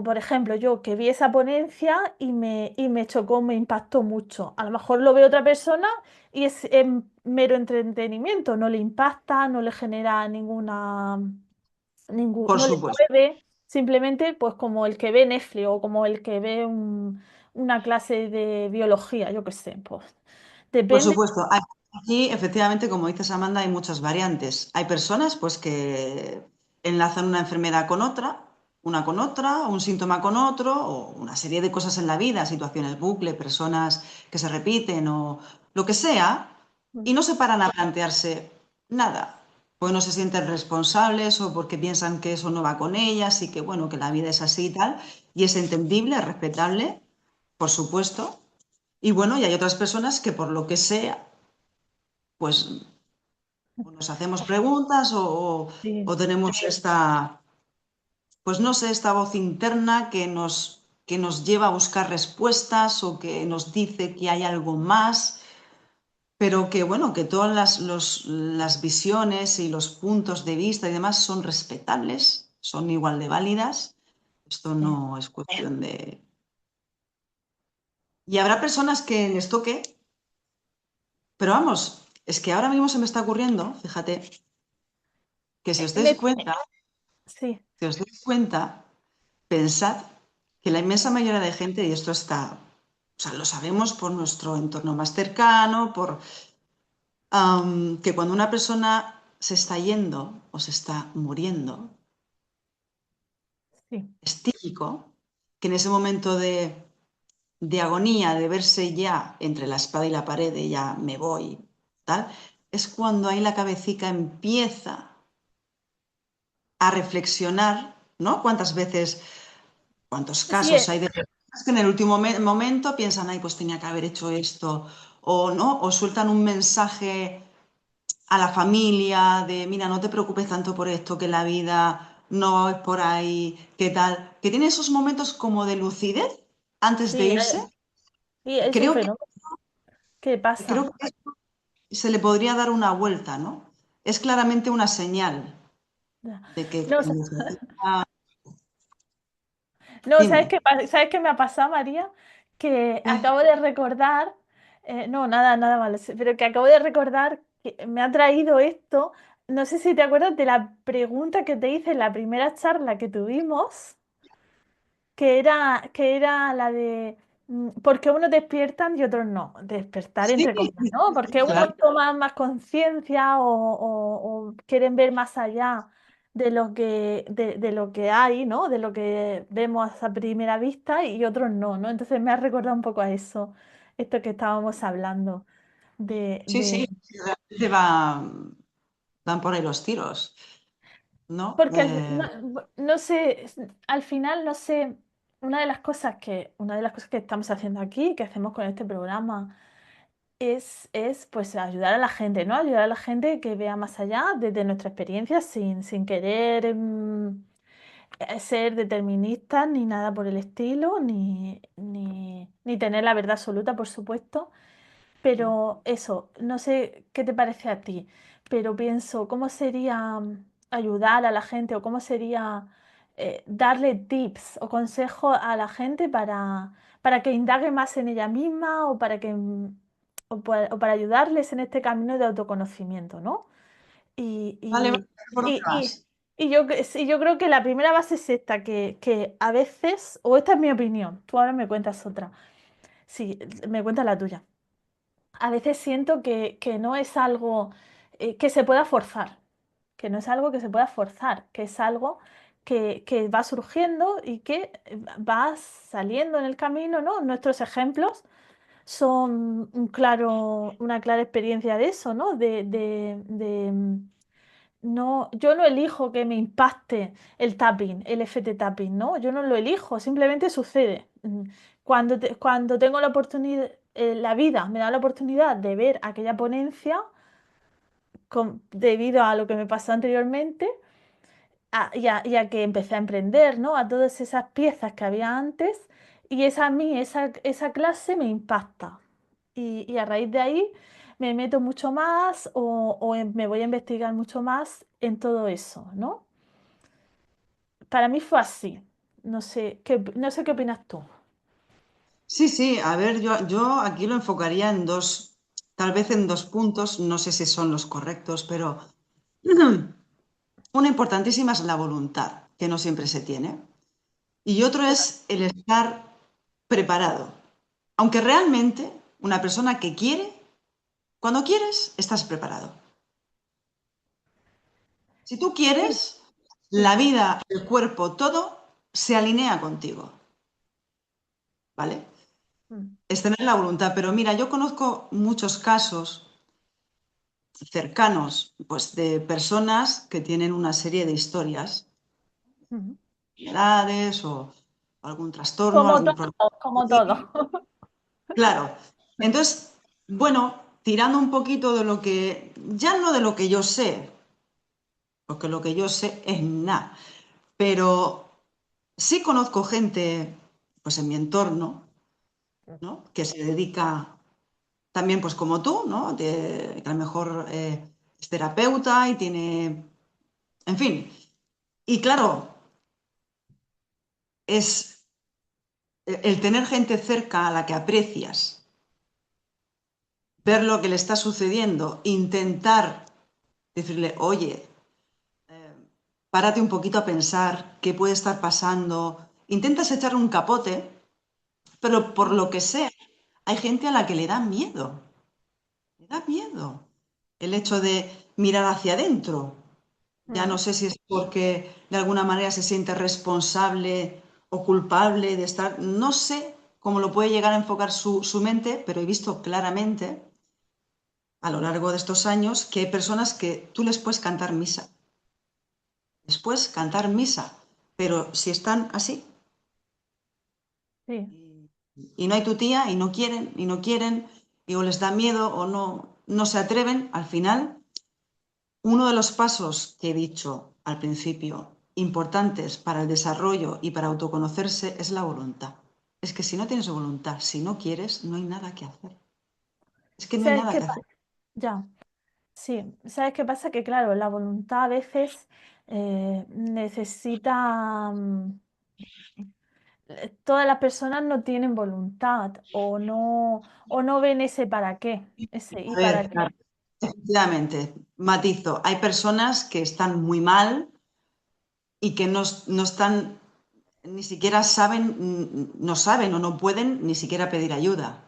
Por ejemplo, yo que vi esa ponencia y me chocó, me impactó mucho. A lo mejor lo ve otra persona y es mero entretenimiento, no le impacta, no le genera por no le supuesto. mueve, simplemente pues como el que ve Netflix o como el que ve una clase de biología, yo qué sé, pues Por depende. supuesto, aquí efectivamente, como dices Amanda, hay muchas variantes. Hay personas pues que enlazan una enfermedad con otra, un síntoma con otro, o una serie de cosas en la vida, situaciones bucle, personas que se repiten o lo que sea, y no se paran a plantearse nada, porque no se sienten responsables o porque piensan que eso no va con ellas y que bueno, que la vida es así y tal, y es entendible, es respetable, por supuesto. Y bueno, y hay otras personas que por lo que sea, pues o nos hacemos preguntas o Sí, tenemos esta, pues no sé, esta voz interna que nos lleva a buscar respuestas o que nos dice que hay algo más, pero que bueno, que todas las visiones y los puntos de vista y demás son respetables, son igual de válidas. Esto sí. no es cuestión de... Y habrá personas que les toque, pero vamos, es que ahora mismo se me está ocurriendo, fíjate, que si os En dais este- cuenta, sí, si os dais cuenta, pensad que la inmensa mayoría de gente, y esto está, o sea, lo sabemos por nuestro entorno más cercano, que cuando una persona se está yendo o se está muriendo, sí, es típico que en ese momento de agonía, de verse ya entre la espada y la pared, de ya me voy, tal, es cuando ahí la cabecita empieza a reflexionar, ¿no? ¿Cuántas veces, cuántos sí, casos hay de personas que en el último momento piensan, ay, pues tenía que haber hecho esto, o no, o sueltan un mensaje a la familia de, mira, no te preocupes tanto por esto, que la vida no es por ahí, qué tal, que tiene esos momentos como de lucidez antes de sí, irse. y es un Creo que, fenómeno que creo pasa. que se le podría dar una vuelta, ¿no? Es claramente una señal Ya. de que No, cuando se acerca- no, ¿sabes Dime. qué, ¿sabes qué me ha pasado, María? Que Eh, acabo de recordar, no, nada, nada malo, sí, pero que acabo de recordar que me ha traído esto. No sé si te acuerdas de la pregunta que te hice en la primera charla que tuvimos, que era la de, Porque unos despiertan y otros no. Despertar Sí, entre sí, comillas, ¿no? Porque sí, unos claro. toman más conciencia o quieren ver más allá de lo que hay, ¿no? De lo que vemos a primera vista y otros no, ¿no? Entonces me ha recordado un poco a eso, esto que estábamos hablando Sí, de... sí, sí, realmente van por ahí los tiros, ¿no? Porque no sé, al final no sé, una de las cosas que estamos haciendo aquí, que hacemos con este programa, es pues ayudar a la gente, ¿no? Ayudar a la gente que vea más allá desde nuestra experiencia sin querer ser deterministas ni nada por el estilo, ni tener la verdad absoluta, por supuesto. Pero eso, no sé qué te parece a ti, pero pienso, ¿cómo sería ayudar a la gente o cómo sería darle tips o consejos a la gente para que indague más en ella misma o para o para ayudarles en este camino de autoconocimiento, ¿no? Y, Vale, vale, y, ¿por dónde y, vas? sí, yo creo que la primera base es esta, que a veces, o esta es mi opinión, tú ahora me cuentas otra, sí, me cuentas la tuya. A veces siento que no es algo que se pueda forzar, que no es algo que se pueda forzar, que es algo que va surgiendo y que va saliendo en el camino, ¿no? Nuestros ejemplos son una clara experiencia de eso, ¿no? No, yo no elijo que me impacte el tapping, el FT tapping, ¿no? Yo no lo elijo, simplemente sucede. Cuando tengo la oportunidad, la vida me da la oportunidad de ver aquella ponencia debido a lo que me pasó anteriormente y a que empecé a emprender, ¿no? A todas esas piezas que había antes y esa clase me impacta. Y a raíz de ahí me meto mucho más me voy a investigar mucho más en todo eso, ¿no? Para mí fue así. No sé qué opinas tú. Sí, sí, a ver, yo aquí lo enfocaría en dos, tal vez en dos puntos, no sé si son los correctos, pero una importantísima es la voluntad, que no siempre se tiene, y otro es el estar preparado. Aunque realmente una persona que quiere, cuando quieres, estás preparado. Si tú Sí, quieres, la sí. vida, el cuerpo, todo se alinea contigo, ¿vale? Mm, Es tener la voluntad, pero mira, yo conozco muchos casos cercanos, pues de personas que tienen una serie de historias, mm. edades o algún trastorno, Como algún todo, problema. como todo. Claro. Entonces, bueno, tirando un poquito de lo que, ya no de lo que yo sé, porque lo que yo sé es nada, pero sí conozco gente, pues en mi entorno, ¿no? Que se dedica también, pues como tú, ¿no? Que a lo mejor es terapeuta y tiene, en fin. Y claro, es el tener gente cerca a la que aprecias, ver lo que le está sucediendo, intentar decirle, oye, párate un poquito a pensar qué puede estar pasando, intentas echarle un capote, pero por lo que sea, hay gente a la que le da miedo el hecho de mirar hacia adentro. Ya no Mm, sé si es porque de alguna manera se siente responsable o culpable de estar, no sé cómo lo puede llegar a enfocar su mente, pero he visto claramente a lo largo de estos años que hay personas que tú les puedes cantar misa, después cantar misa, pero si están así sí. y no hay tu tía y no quieren, y o les da miedo o no se atreven, al final, uno de los pasos que he dicho al principio, importantes para el desarrollo y para autoconocerse, es la voluntad. Es que si no tienes voluntad, si no quieres, no hay nada que hacer. Es que no hay ¿Sabes nada qué que pasa? hacer. Ya, sí. ¿Sabes qué pasa? Que claro, la voluntad a veces necesita... todas las personas no tienen voluntad o no ven ese para qué, ese y A ver, para claro, qué. efectivamente, matizo, hay personas que están muy mal y que no están. ni siquiera saben, no saben o no pueden ni siquiera pedir ayuda,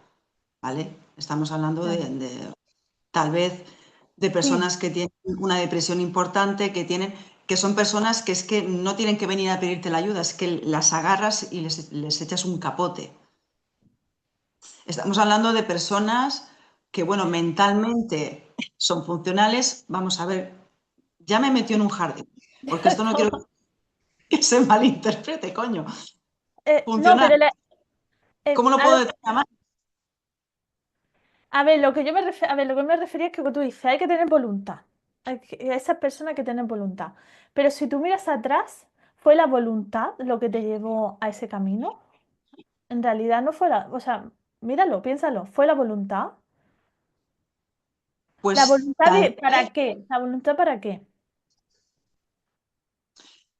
¿vale? Estamos hablando Claro. tal vez de Sí, personas que tienen una depresión importante, que son personas que es que no tienen que venir a pedirte la ayuda, es que las agarras y les echas un capote. Estamos hablando de personas que, bueno, mentalmente son funcionales. Vamos a ver, ya me metió en un jardín, porque esto no quiero que se malinterprete, coño. No, Funcional. pero ¿Cómo lo puedo decir? a ver, lo que yo me a ver, lo que me refería es que tú dices, hay que tener voluntad. A esas personas hay que tener voluntad. Pero si tú miras atrás, ¿fue la voluntad lo que te llevó a ese camino? En realidad no fue o sea, míralo, piénsalo, ¿fue la voluntad? ¿La Pues voluntad tal de vez, para qué? ¿La voluntad para qué?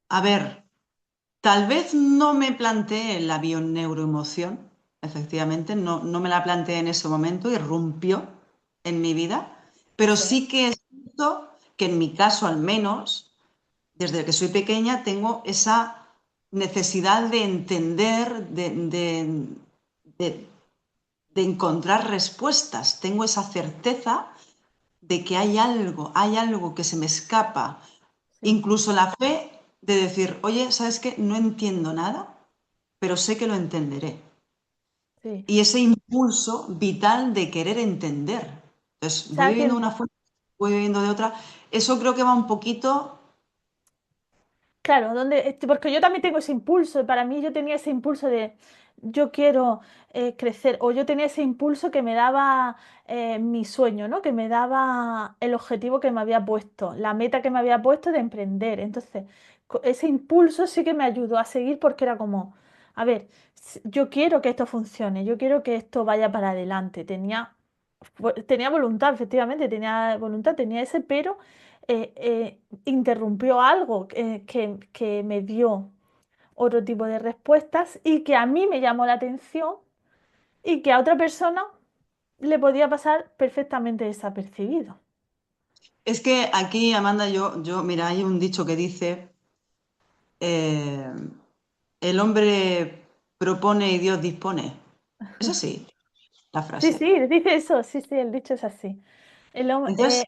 a ver, tal vez no me planteé la bioneuroemoción, efectivamente, no me la planteé en ese momento, irrumpió en mi vida, pero Sí, sí que es cierto que en mi caso al menos, desde que soy pequeña, tengo esa necesidad de entender, de- de encontrar respuestas, tengo esa certeza de que hay algo que se me escapa, sí, incluso la fe de decir, oye, ¿sabes qué? No entiendo nada, pero sé que lo entenderé. sí. Y ese impulso vital de querer entender. O Entonces, voy sea, viviendo de una forma, voy viviendo de otra. Eso creo que va un poquito. claro, porque yo también tengo ese impulso, y para mí yo tenía ese impulso de yo quiero crecer, o yo tenía ese impulso que me daba mi sueño, ¿no? Que me daba el objetivo que me había puesto, la meta que me había puesto de emprender. Entonces, ese impulso sí que me ayudó a seguir porque era como, a ver, yo quiero que esto funcione, yo quiero que esto vaya para adelante. Tenía voluntad, efectivamente, tenía voluntad, tenía ese, pero interrumpió algo que me dio otro tipo de respuestas y que a mí me llamó la atención y que a otra persona le podía pasar perfectamente desapercibido. Es que aquí, Amanda, mira, hay un dicho que dice, eh, el hombre propone y Dios dispone. Es así, la Sí, frase. sí, dice eso, sí, sí, el dicho es así. El, hom- Entonces, eh,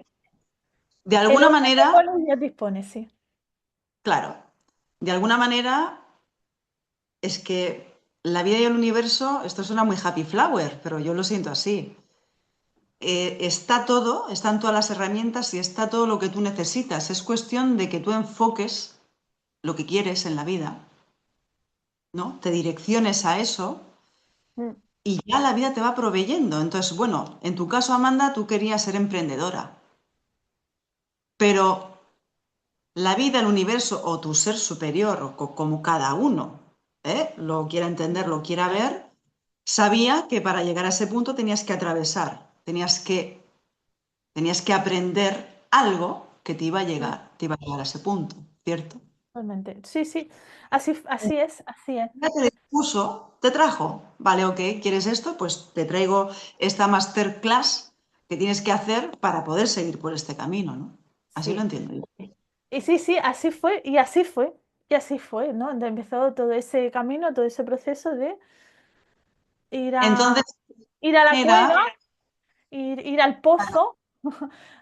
de el alguna hombre manera, propone y Dios dispone, sí. claro, de alguna manera es que la vida y el universo, esto suena muy happy flower, pero yo lo siento así. Está todo, están todas las herramientas y está todo lo que tú necesitas. Es cuestión de que tú enfoques lo que quieres en la vida, ¿no? Te direcciones a eso Mm, y ya la vida te va proveyendo. Entonces, bueno, en tu caso, Amanda, tú querías ser emprendedora, pero la vida, el universo o tu ser superior, o como cada uno, lo quiera entender, lo quiera ver, sabía que para llegar a ese punto tenías que atravesar, tenías que aprender algo que mm, te iba a llegar a ese punto, ¿cierto? totalmente. Sí, sí, así es, así es. Ya te dispuso, te trajo, vale, ok, ¿quieres esto? Pues te traigo esta masterclass que tienes que hacer para poder seguir por este camino, ¿no? Así lo Sí. entiendo yo. Y sí, sí, así fue, y así fue, y así fue, ¿no? Empezó todo ese camino, todo ese proceso de ir a, Entonces, ir a la cueva, era, ir al pozo,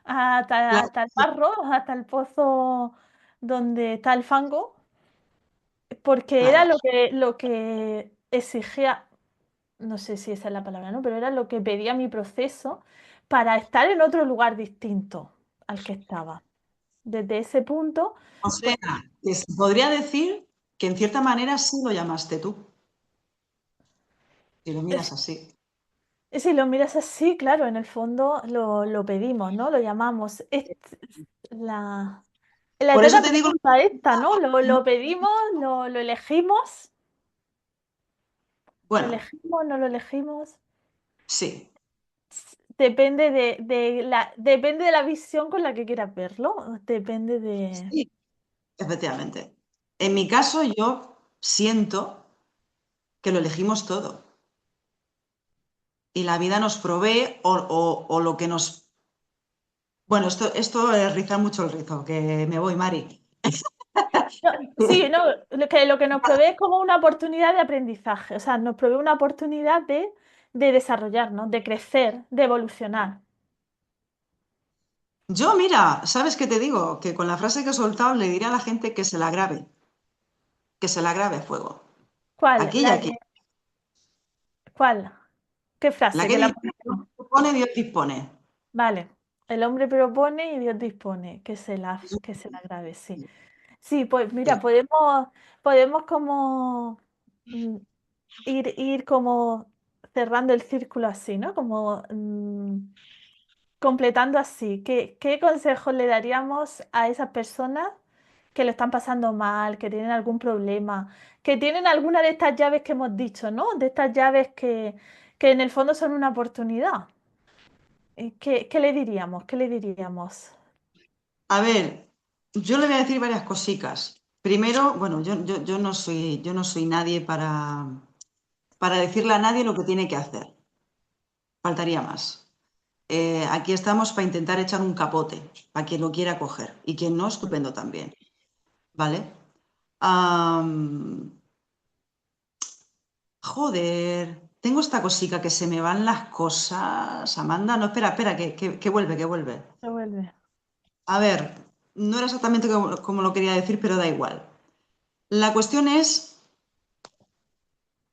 hasta el barro, hasta el pozo donde está el fango, porque era claro, lo que exigía, no sé si esa es la palabra, ¿no? Pero era lo que pedía mi proceso para estar en otro lugar distinto al que estaba. Desde ese punto, o pues sea, que se podría decir que en cierta manera sí lo llamaste tú, si lo miras así. si lo miras así, claro, en el fondo lo pedimos, ¿no? Lo llamamos. Es la, la Por eso eterna te digo, pregunta esta, ¿no? Lo pedimos, lo elegimos, lo bueno, elegimos, no lo elegimos. sí, Depende depende de la visión con la que quieras verlo. Depende de. sí, efectivamente. En mi caso, yo siento que lo elegimos todo y la vida nos provee o lo que nos... Bueno, esto es rizar mucho el rizo, que me voy, Mari. Sí, no, lo que nos provee es como una oportunidad de aprendizaje, o sea, nos provee una oportunidad de desarrollarnos, de crecer, de evolucionar. Yo, mira, ¿sabes qué te digo? Que con la frase que he soltado le diré a la gente que se la grabe a fuego. ¿Cuál? Aquí y aquí. ¿Cuál? ¿Qué La frase? que Que la dice, apuntemos. pone, Dios dispone. Vale. El hombre propone y Dios dispone. Que se la grabe, sí. Sí, pues mira, podemos como mm, ir como cerrando el círculo así, ¿no? Como completando así. ¿Qué consejos le daríamos a esas personas que lo están pasando mal, que tienen algún problema, que tienen alguna de estas llaves que hemos dicho, ¿no? De estas llaves que en el fondo son una oportunidad. ¿Qué le diríamos? ¿Qué le diríamos? A ver, yo le voy a decir varias cositas. Primero, bueno, yo no soy nadie para decirle a nadie lo que tiene que hacer. Faltaría más. Aquí estamos para intentar echar un capote a quien lo quiera coger y quien no, estupendo también. ¿Vale? Am, joder, tengo esta cosica que se me van las cosas. Amanda, no, espera, espera, que vuelve, que vuelve. Se vuelve. A ver, no era exactamente como lo quería decir, pero da igual. La cuestión es,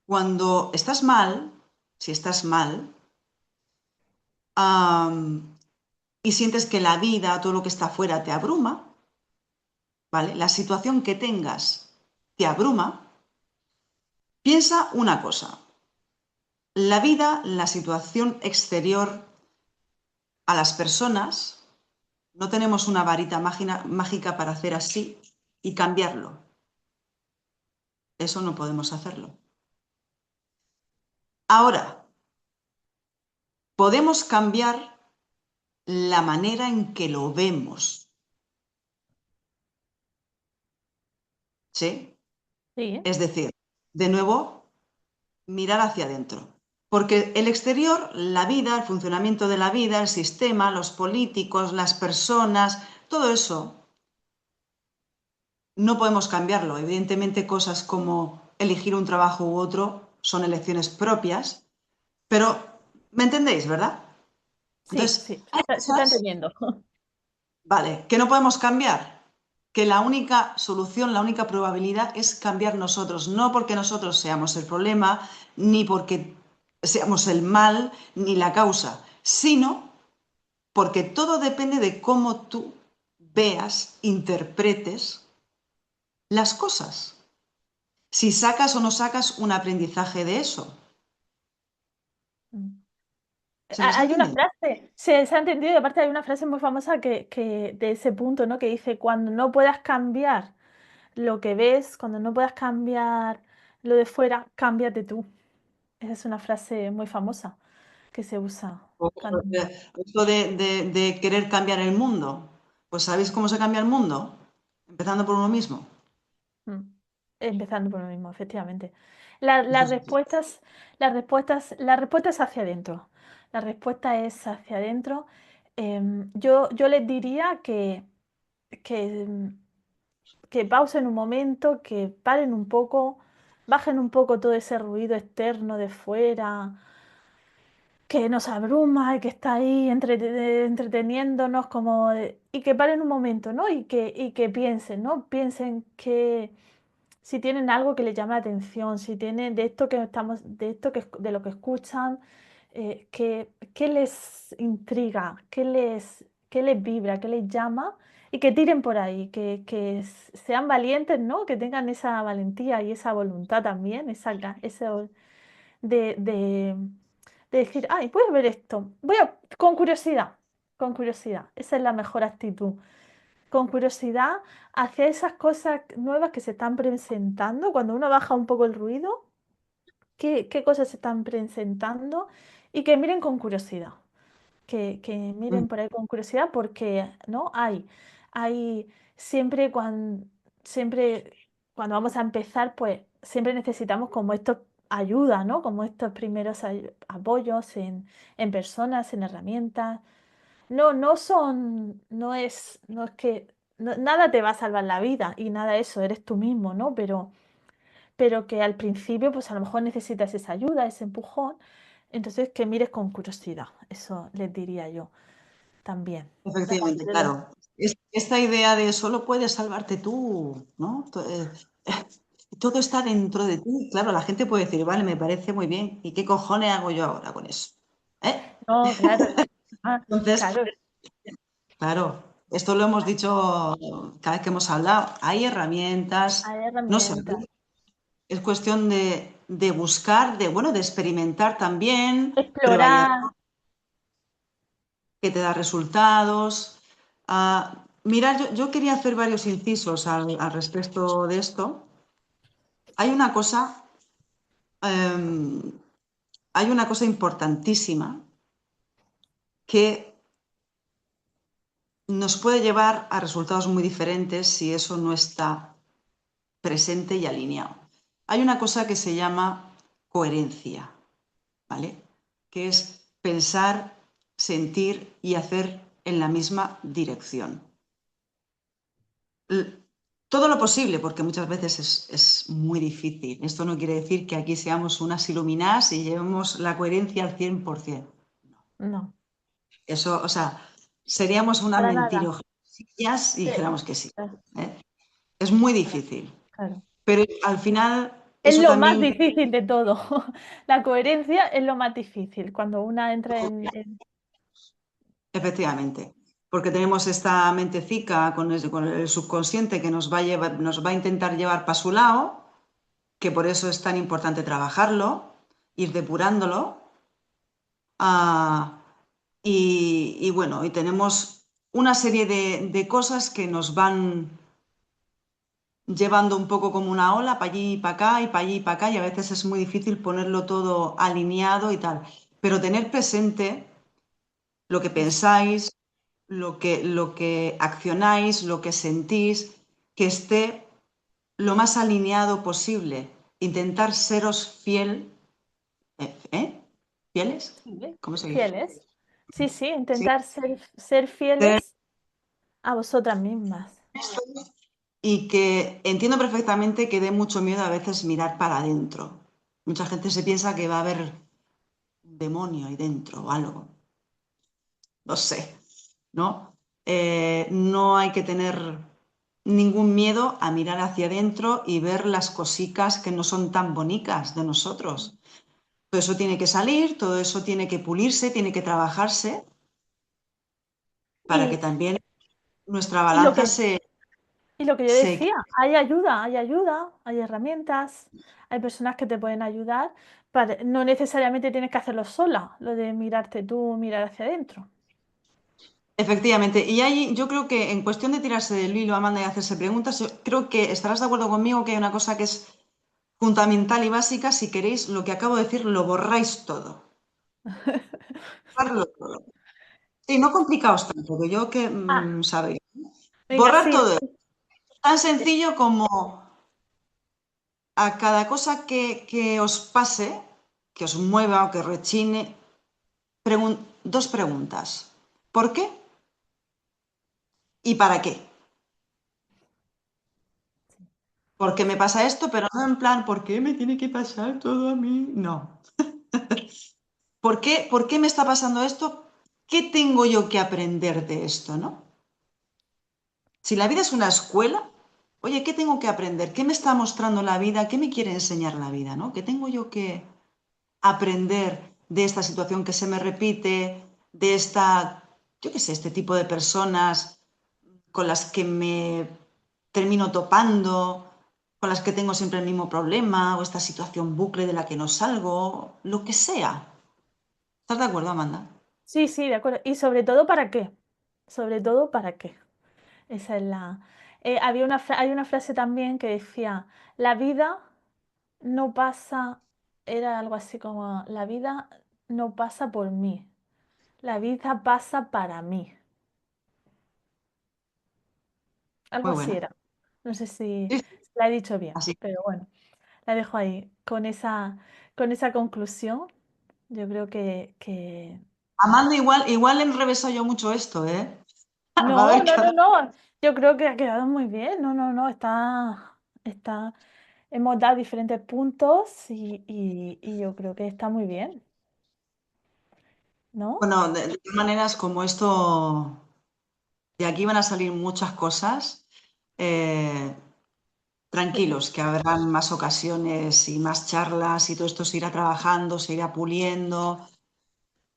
cuando estás mal, si estás mal, y sientes que la vida, todo lo que está afuera, te abruma, ¿vale? La situación que tengas te abruma, piensa una cosa. La vida, la situación exterior a las personas, no tenemos una varita mágica para hacer así y cambiarlo. Eso no podemos hacerlo. Ahora, podemos cambiar la manera en que lo vemos, ¿sí? Sí. Es decir, de nuevo, mirar hacia adentro. Porque el exterior, la vida, el funcionamiento de la vida, el sistema, los políticos, las personas, todo eso no podemos cambiarlo. Evidentemente, cosas como elegir un trabajo u otro son elecciones propias, pero ¿me entendéis, verdad? Sí, Entonces, sí, hay se está cosas, entendiendo. vale, que no podemos cambiar, que la única solución, la única probabilidad es cambiar nosotros, no porque nosotros seamos el problema, ni porque seamos el mal, ni la causa, sino porque todo depende de cómo tú veas, interpretes las cosas. Si sacas o no sacas un aprendizaje de eso. Mm. ¿Se me está Hay una entendiendo? frase, se ha entendido, y aparte hay una frase muy famosa que de ese punto, ¿no? Que dice, cuando no puedas cambiar lo que ves, cuando no puedas cambiar lo de fuera, cámbiate tú. Esa es una frase muy famosa que se usa. cuando- Esto de querer cambiar el mundo. Pues ¿sabéis cómo se cambia el mundo? Empezando por uno mismo. Mm. Empezando por lo mismo, efectivamente. Las respuestas, la respuesta es hacia adentro. La respuesta es hacia adentro. Yo les diría que, que pausen un momento, que paren un poco, bajen un poco todo ese ruido externo de fuera, que nos abruma y que está ahí entreteniéndonos y que paren un momento, ¿no? Y que piensen, ¿no? Piensen que si tienen algo que les llama la atención, si tienen de lo que escuchan, qué les intriga, qué les vibra, qué les llama, y que tiren por ahí, que sean valientes, ¿no? Que tengan esa valentía y esa voluntad también, de decir, ay, voy a ver esto, con curiosidad, esa es la mejor actitud, con curiosidad hacia esas cosas nuevas que se están presentando, cuando uno baja un poco el ruido, qué cosas se están presentando y que miren con curiosidad, que Mm. miren por ahí con curiosidad porque, ¿no? Hay siempre cuando vamos a empezar, pues siempre necesitamos como esto ayuda, ¿no? Como estos primeros apoyos en personas, en herramientas. No es que nada te va a salvar la vida y nada de eso, eres tú mismo, ¿no? Pero que al principio, pues a lo mejor necesitas esa ayuda, ese empujón. Entonces, que mires con curiosidad, eso les diría yo también. Efectivamente, De lo- claro. Esta idea de solo puedes salvarte tú, ¿no? Todo está dentro de ti. Claro, la gente puede decir, vale, me parece muy bien. ¿Y qué cojones hago yo ahora con eso? ¿Eh? No, claro, Entonces, claro, claro, esto lo hemos dicho cada vez que hemos hablado. Hay herramientas, hay no sé, herramientas. es cuestión de buscar, bueno, de experimentar también, prueba y error Explorar, que te da resultados. Mira, yo quería hacer varios incisos al respecto de esto. Hay una cosa, em, hay una cosa importantísima que nos puede llevar a resultados muy diferentes si eso no está presente y alineado. Hay una cosa que se llama coherencia, ¿vale? Que es pensar, sentir y hacer en la misma dirección. Todo lo posible, porque muchas veces es muy difícil. Esto no quiere decir que aquí seamos unas iluminadas y llevemos la coherencia al 100%. no, Eso, o sea, seríamos unas para nada. mentirosillas y Eh, dijéramos que sí. claro, ¿Eh? Es muy difícil. claro. Pero al final, Es eso lo más también, difícil de todo. La coherencia es lo más difícil cuando una entra efectivamente, porque tenemos esta mentecica con el subconsciente que nos va a llevar, nos va a intentar llevar para su lado, que por eso es tan importante trabajarlo, ir depurándolo. Ah, y bueno, y tenemos una serie de cosas que nos van llevando un poco como una ola, para allí y para acá, y para allí y para acá, y a veces es muy difícil ponerlo todo alineado y tal. Pero tener presente lo que es- pensáis, lo que accionáis, lo que sentís, que esté lo más alineado posible. Intentar seros fiel, ¿Fieles? sí, ¿Cómo se dice? fieles. Sí, sí, Sí. intentar ser Ser fieles a vosotras mismas. y que entiendo perfectamente que dé mucho miedo a veces mirar para adentro. Mucha gente se piensa que va a haber un demonio ahí dentro o algo. No sé, ¿no? No hay que tener ningún miedo a mirar hacia adentro y ver las cositas que no son tan bonitas de nosotros. Todo eso tiene que salir, todo eso tiene que pulirse, tiene que trabajarse para que Y, también nuestra y lo balanza que, y lo que yo se decía, hay ayuda, hay herramientas, hay personas que te pueden ayudar. No necesariamente tienes que hacerlo sola, lo de mirarte tú, mirar hacia adentro. Efectivamente, y yo creo que en cuestión de tirarse del hilo, Amanda, y hacerse preguntas, yo creo que estarás de acuerdo conmigo que hay una cosa que es fundamental y básica. Si queréis, lo que acabo de decir, lo borráis todo. Borrarlo todo. Sí, no complicaos tanto, que yo que Ah, sabéis. venga, Borrar sí. todo. Tan eh, sencillo como a cada cosa que os pase, que os mueva o que rechine, dos preguntas. ¿Por qué y para qué? Porque me pasa esto, pero no en plan, ¿por qué me tiene que pasar todo a mí? No. ¿Por qué me está pasando esto? ¿Qué tengo yo que aprender de esto, no? Si la vida es una escuela, oye, ¿qué tengo que aprender? ¿Qué me está mostrando la vida? ¿Qué me quiere enseñar la vida, no? ¿Qué tengo yo que aprender de esta situación que se me repite, de yo qué sé, este tipo de personas con las que me termino topando, con las que tengo siempre el mismo problema, o esta situación bucle de la que no salgo, lo que sea? ¿Estás de acuerdo, Amanda? Sí, sí, de acuerdo. Y sobre todo, ¿para qué? Sobre todo, ¿para qué? Esa es la... hay una frase también que decía, la vida no pasa, era algo así como, la vida no pasa por mí, la vida pasa para mí. Algo Muy así buena. era. No sé si Sí, sí, la he dicho bien, así. pero bueno, la dejo ahí con esa conclusión. Yo creo que Amanda, igual he enrevesado yo mucho esto, ¿eh? Va a No, haber no, que no, no. Yo creo que ha quedado muy bien. No, no, no. Está. Hemos dado diferentes puntos y yo creo que está muy bien, ¿no? Bueno, de todas maneras, como esto, de aquí van a salir muchas cosas, eh, Sí, tranquilos, que habrán más ocasiones y más charlas y todo esto se irá trabajando, se irá puliendo.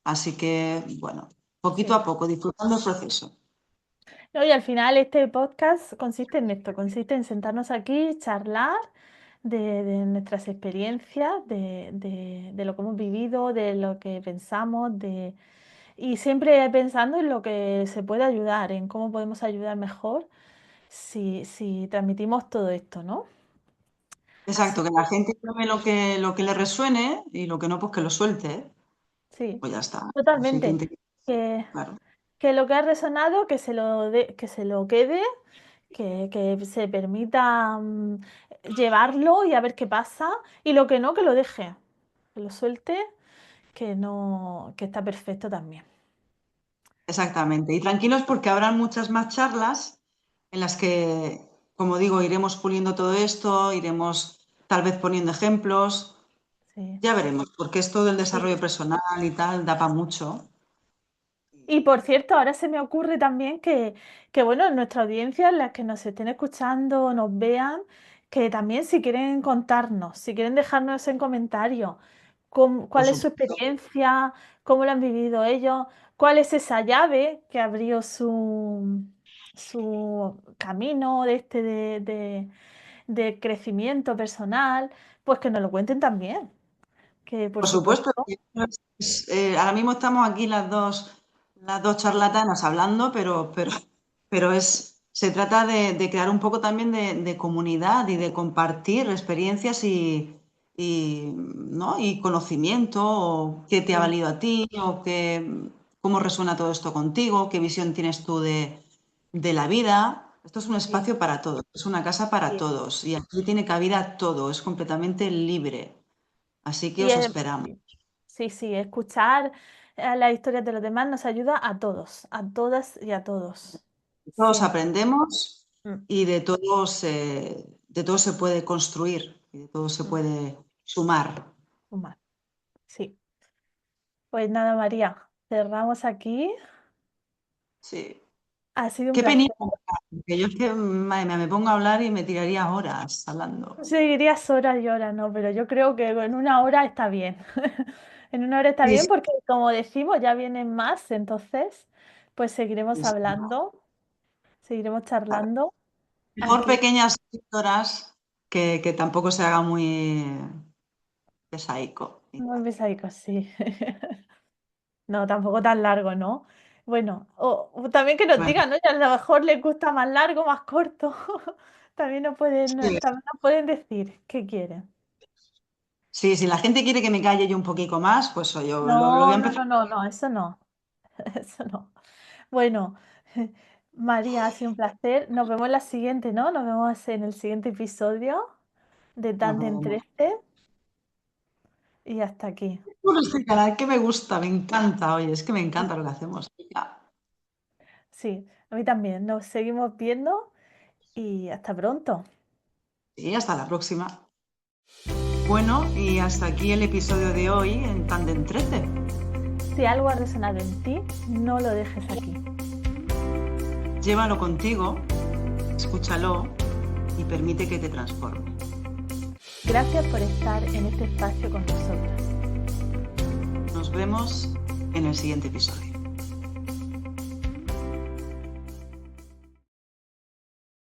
Así que, bueno, poquito sí. a poco, disfrutando el proceso. No, y al final este podcast consiste en esto, consiste en sentarnos aquí, charlar de nuestras experiencias, de lo que hemos vivido, de lo que pensamos, y siempre pensando en lo que se puede ayudar, en cómo podemos ayudar mejor si transmitimos todo esto, ¿no? Así Exacto, que la que gente tome lo que le resuene y lo que no, pues que lo suelte, ¿eh? sí, Pues ya está. Si te totalmente. interesa, Que, claro. que lo que ha resonado, que se lo quede, que se permita llevarlo y a ver qué pasa, y lo que no, que lo deje, que lo suelte, que no, que está perfecto también. Exactamente. Y tranquilos porque habrán muchas más charlas en las que, como digo, iremos puliendo todo esto, iremos tal vez poniendo ejemplos. Sí. Ya veremos, porque esto del Y, desarrollo personal y tal da para mucho. y por cierto, ahora se me ocurre también que, bueno, en nuestra audiencia, las que nos estén escuchando, nos vean, que también si quieren contarnos, si quieren dejarnos en comentarios Por cuál es su supuesto. experiencia, cómo lo han vivido ellos, cuál es esa llave que abrió su camino de crecimiento personal, pues que nos lo cuenten también, que por Por supuesto. supuesto, Ahora mismo estamos aquí las dos charlatanas hablando, pero se trata de crear un poco también de comunidad y de compartir experiencias ¿no? y conocimiento, o qué te ha sí, valido a ti, o cómo resuena todo esto contigo, qué visión tienes tú de la vida. Esto es un sí, espacio para todos, es una casa para sí. todos y aquí tiene cabida todo, es completamente libre. Así que Y os esperamos. sí, sí, sí, escuchar las historias de los demás nos ayuda a todos, a todas y a todos, Todos siempre. aprendemos Mm, y de todo se puede construir y de todo se mm, puede sumar. humano, sí. Pues nada, María, cerramos aquí. Sí. Ha sido un Qué penita, placer. porque yo es que madre mía, me pongo a hablar y me tiraría horas hablando. Seguirías horas y horas, ¿no? Pero yo creo que en una hora está bien. En una hora está Sí, bien sí, porque, como decimos, ya vienen más, entonces, pues seguiremos sí, sí. hablando, seguiremos charlando Mejor aquí. pequeñas píldoras que tampoco se haga muy pesaico. Y Muy tal. pesadicos, sí. No, tampoco tan largo, ¿no? Bueno, o también que nos Bueno, digan, ¿no? Y a lo mejor les gusta más largo, más corto. sí, También nos pueden decir qué quieren. sí, si la gente quiere que me calle yo un poquito más, pues yo lo voy a No, no, empezar. no, no, no, eso no, eso no. Bueno, María, ha sido un placer. Nos vemos en la siguiente, ¿no? Nos vemos en el siguiente episodio de Nos Tandem vemos. 13 y hasta aquí. Por este canal que me gusta, me encanta. Oye, es que me Sí, encanta lo que hacemos. Ya. sí, a mí también. Nos seguimos viendo y hasta pronto. Y hasta la próxima. Bueno, y hasta aquí el episodio de hoy en Tandem 13. Si algo ha resonado en ti, no lo dejes aquí. Llévalo contigo, escúchalo y permite que te transforme. Gracias por estar en este espacio con nosotras. Nos vemos en el siguiente episodio.